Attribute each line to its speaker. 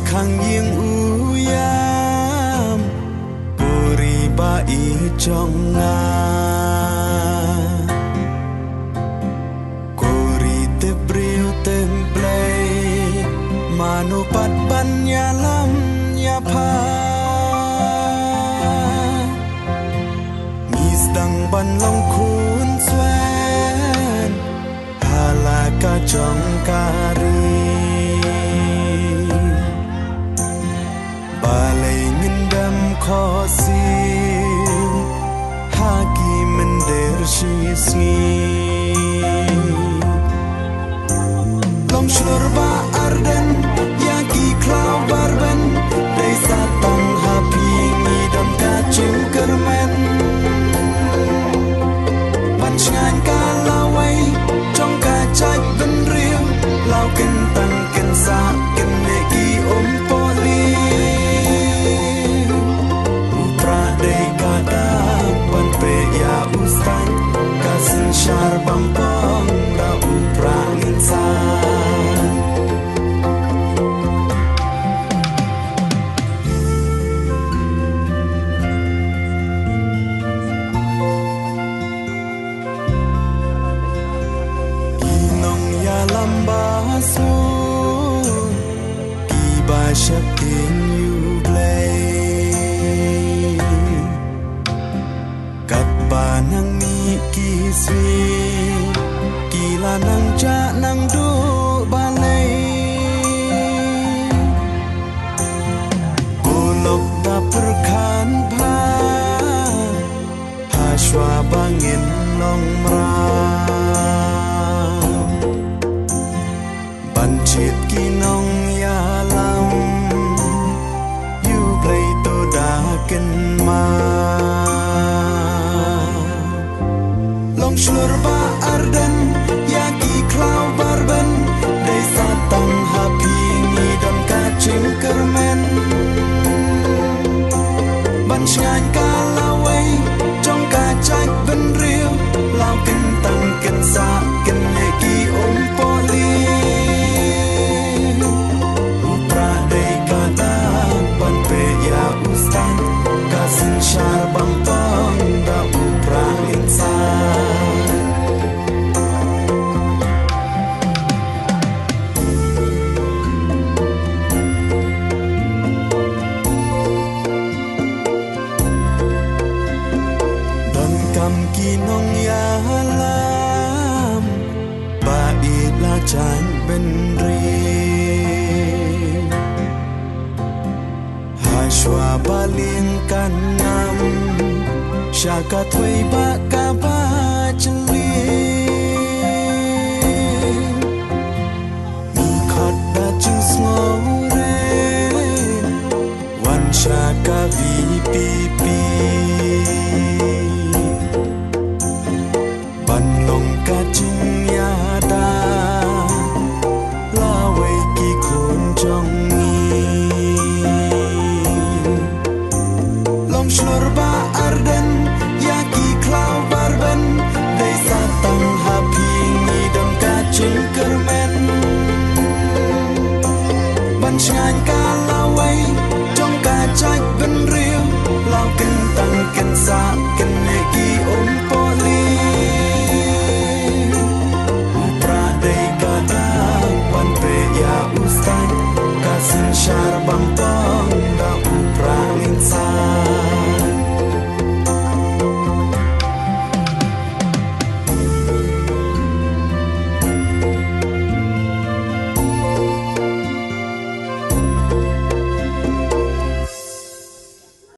Speaker 1: khangยิงอุยามปุริบาอีจองงากุริเตบริวเต็มเปลยมานุปัดปัญญาลัมยาพามีสดังบันลงคูนสเวนฮาลากาจองการีขอสิฮากีมันเดรชีสงีลองชลรบาอาร์เดนยากีคลาวบาร์เบนได้สาตังฮาพีงีดมกาจิงกรเมนบัญชงานกาลาไว้จงกาใจเป็นเรียวลาวกันตังกันสากันเนกีอมโปลีShar bampang da uprangin sa Inong ya lambasu Iba shakin you play Katba nang kiswi kila nang ja nang du balai kulok da perkan pha haswa bangin long mra banchit kinong ya lam you play to da ken ma Shulur ba arden yaki klau barben desa tang hapi ngidon kacing kermen ban shan kalawai trong kacak ben riu lau ken tang ken sa ken neki om poli upra dei kata ban pe ya ustan kasin shar bang tang da upra insan Kinong ya lam bait la chan ben ri hashwa balin kanam shaka thoi ba ka ba